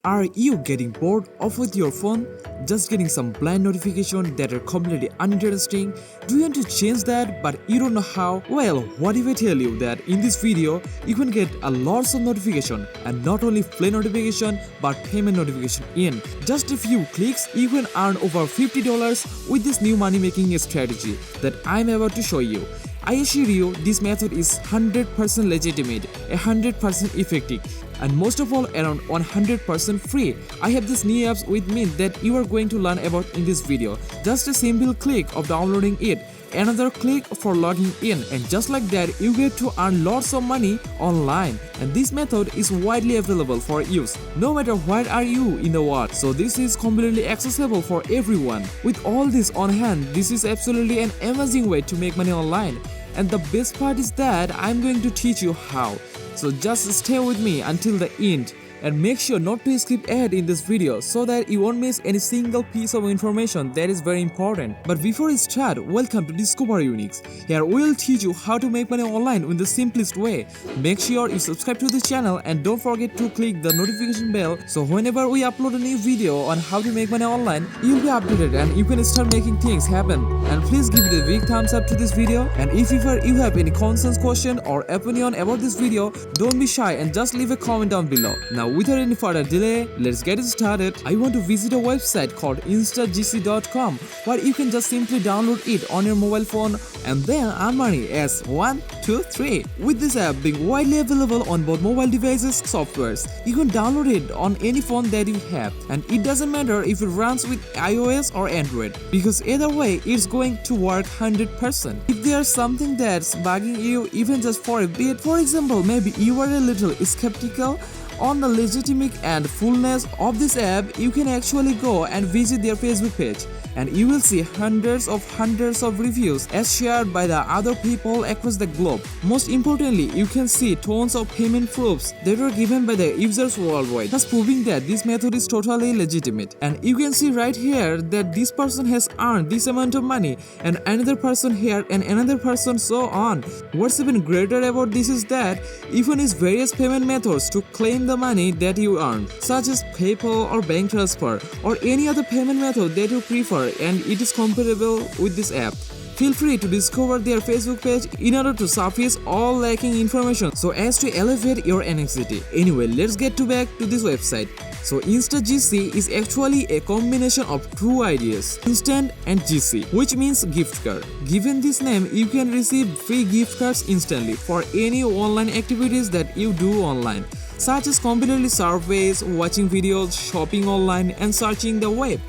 Are you getting bored of with your phone? Just getting some blind notifications that are completely uninteresting? Do you want to change that but you don't know how? Well, what if I tell you that in this video you can get a lots of notification, and not only play notification but payment notification in just a few clicks. You can earn over $50 with this new money making strategy that I'm about to show you. I assure you this method is 100% legitimate, 100% effective, and most of all around 100% free. I have these new apps with me that you are going to learn about in this video. Just a simple click of downloading it, another click for logging in, and just like that you get to earn lots of money online. And this method is widely available for use no matter where are you in the world, so this is completely accessible for everyone. With all this on hand, this is absolutely an amazing way to make money online, and the best part is that I'm going to teach you how. So just stay with me until the end and make sure not to skip ahead in this video so that you won't miss any single piece of information that is very important. But before we start, welcome to Discover Uniques. Here we will teach you how to make money online in the simplest way. Make sure you subscribe to the channel and don't forget to click the notification bell so whenever we upload a new video on how to make money online, you'll be updated and you can start making things happen. And please give it a big thumbs up to this video, and if ever you have any concerns, question or opinion about this video, don't be shy and just leave a comment down below. Now without any further delay, let's get it started. I want to visit a website called instagc.com where you can just simply download it on your mobile phone and then earn money as 1, 2, 3. With this app being widely available on both mobile devices softwares, you can download it on any phone that you have, and it doesn't matter if it runs with iOS or Android, because either way it's going to work 100%. If there's something that's bugging you even just for a bit, for example maybe you are a little skeptical on the legitimate and fullness of this app, you can actually go and visit their Facebook page, and you will see hundreds of reviews as shared by the other people across the globe. Most importantly, you can see tons of payment proofs that were given by the users worldwide, thus proving that this method is totally legitimate. And you can see right here that this person has earned this amount of money, and another person here, and another person, so on. What's even greater about this is that you can use various payment methods to claim the money that you earned, such as PayPal or bank transfer or any other payment method that you prefer, and it is compatible with this app. Feel free to discover their Facebook page in order to surface all lacking information so as to elevate your anxiety. Anyway, let's get back to this website. So InstaGC is actually a combination of two ideas, instant and GC, which means gift card. Given this name, you can receive free gift cards instantly for any online activities that you do online, such as completing surveys, watching videos, shopping online, and searching the web.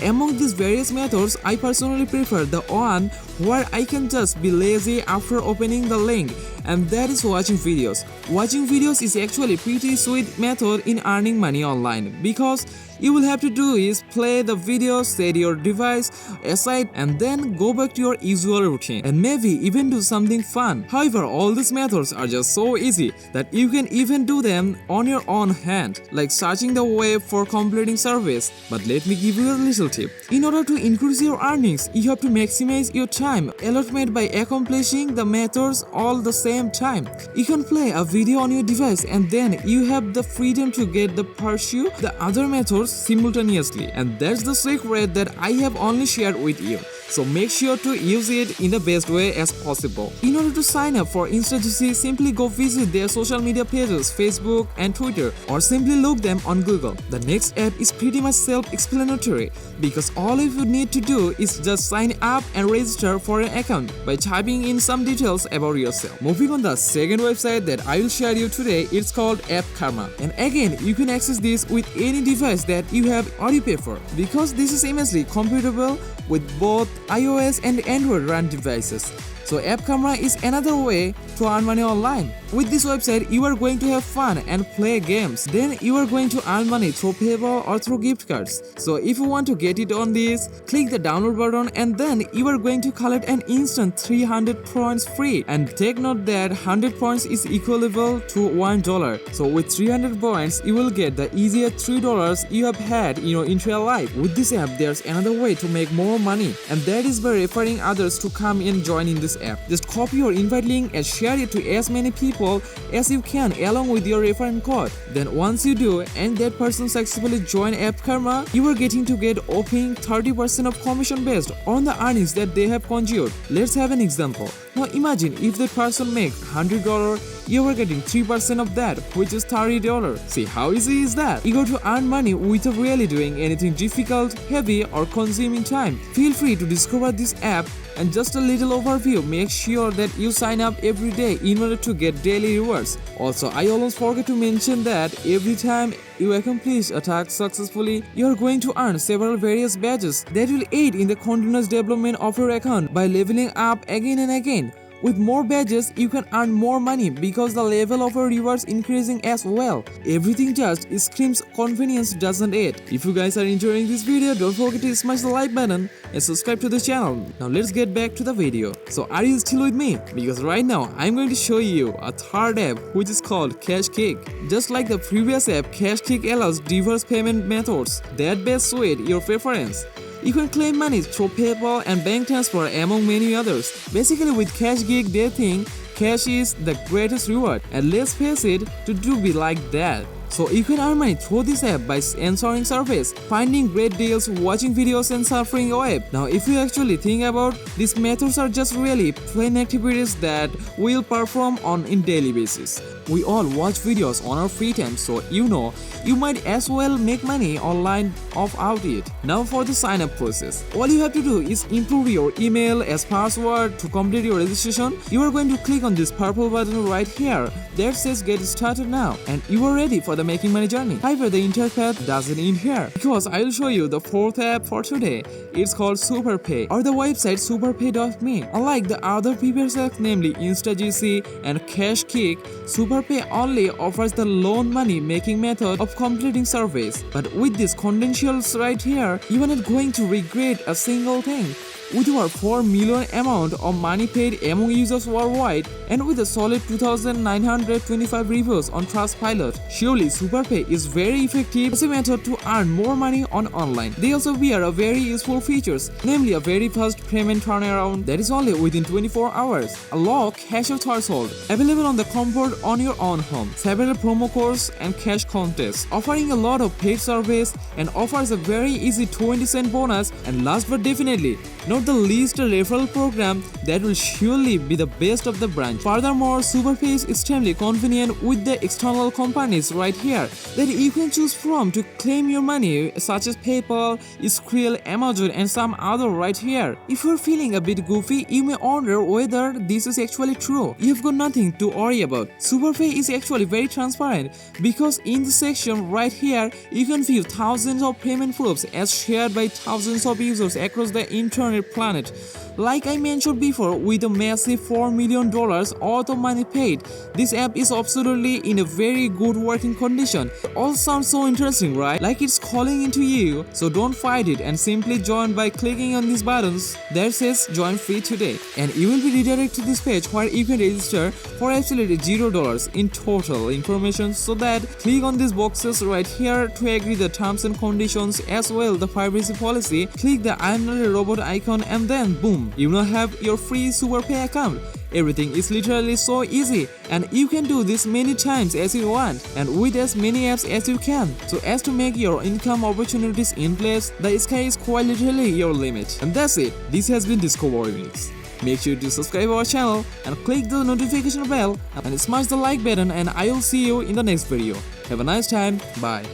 Among these various methods, I personally prefer the one where I can just be lazy after opening the link, and that is watching videos. Watching videos is actually a pretty sweet method in earning money online, because you will have to do is play the video, set your device aside, and then go back to your usual routine and maybe even do something fun. However, all these methods are just so easy that you can even do them on your own hand, like searching the web for completing surveys. But let me give you a little tip. In order to increase your earnings, you have to maximize your time allotment by accomplishing the methods all the same time. You can play a video on your device and then you have the freedom to get the pursue the other methods simultaneously, and that's the secret that I have only shared with you. So make sure to use it in the best way as possible. In order to sign up for InstaGC, simply go visit their social media pages, Facebook and Twitter, or simply look them on Google. The next app is pretty much self-explanatory, because all you need to do is just sign up and register for an account by typing in some details about yourself. Moving on, the second website that I will share you today, it's called App Karma. And again, you can access this with any device that you have or you pay for, because this is immensely compatible with both iOS and Android run devices. So App Camera is another way to earn money online. With this website, you are going to have fun and play games. Then you are going to earn money through PayPal or through gift cards. So if you want to get it on this, click the download button and then you are going to collect an instant 300 points free. And take note that 100 points is equivalent to $1. So with 300 points, you will get the easiest $3 you have had in your entire life. With this app, there's another way to make more money, and that is by referring others to come and join in this this app. Just copy your invite link and share it to as many people as you can along with your referral code. Then once you do and that person successfully join App Karma, you are getting to get whopping 30% of commission based on the earnings that they have conjured. Let's have an example. Now imagine if that person makes $100, you are getting 3% of that, which is $30. See how easy is that? You got to earn money without really doing anything difficult, heavy or consuming time. Feel free to discover this app, and just a little overview, make sure that you sign up every day in order to get daily rewards. Also, I always forget to mention that every time you accomplish a task successfully, you are going to earn several various badges that will aid in the continuous development of your account by leveling up again and again. With more badges, you can earn more money because the level of your rewards increasing as well. Everything just screams convenience, doesn't it? If you guys are enjoying this video, don't forget to smash the like button and subscribe to the channel. Now let's get back to the video. So are you still with me? Because right now I'm going to show you a third app which is called Cash Kick. Just like the previous app, Cash Kick allows diverse payment methods that best suit your preference. You can claim money through PayPal and bank transfer among many others. Basically with Cash Gig they think cash is the greatest reward, and let's face it, to do be like that. So you can earn money through this app by answering surveys, finding great deals, watching videos and surfing a web. Now if you actually think about, these methods are just really plain activities that we'll perform on a daily basis. We all watch videos on our free time, so you might as well make money online without it. Now for the sign up process. All you have to do is input your email as password. To complete your registration, you are going to click on this purple button right here that says get started now, and you are ready for the making money journey. However, the entire path doesn't end here, because I will show you the fourth app for today. It's called SuperPay, or the website superpay.me. Unlike the other previous apps, namely InstaGC and Cash Kick, SuperPay only offers the loan money making method of completing surveys. But with these credentials right here, you are not going to regret a single thing. With over 4 million amount of money paid among users worldwide, and with a solid 2,925 reviews on Trustpilot, surely SuperPay is very effective as a method to earn more money online. They also bear a very useful features, namely a very fast payment turnaround that is only within 24 hours, a low cash out threshold, available on the comfort on your own home, several promo codes and cash contests, offering a lot of paid surveys, and offers a very easy 20-cent bonus, and last but definitely not the least, a referral program that will surely be the best of the branch. Furthermore, SuperPay is extremely convenient with the external companies right here that you can choose from to claim your money, such as PayPal, Skrill, Amazon and some other right here. If you're feeling a bit goofy, you may wonder whether this is actually true. You've got nothing to worry about. SuperPay is actually very transparent, because in the section right here, you can view thousands of payment proofs as shared by thousands of users across the internet planet. Like I mentioned before, with a massive $4 million worth of money paid, this app is absolutely in a very good working condition. All sounds so interesting, right? Like it's calling into you. So don't fight it and simply join by clicking on these buttons that says join free today, and you will be redirected to this page where you can register for absolutely $0 in total information. So that click on these boxes right here to agree the terms and conditions as well the privacy policy. Click the I am not a robot icon, and then boom, you now have your free SuperPay account. Everything is literally so easy, and you can do this many times as you want and with as many apps as you can, so as to make your income opportunities in place. The sky is quite literally your limit. And that's it. This has been Discovery Mix. Make sure to subscribe our channel and click the notification bell and smash the like button, and I will see you in the next video. Have a nice time. Bye.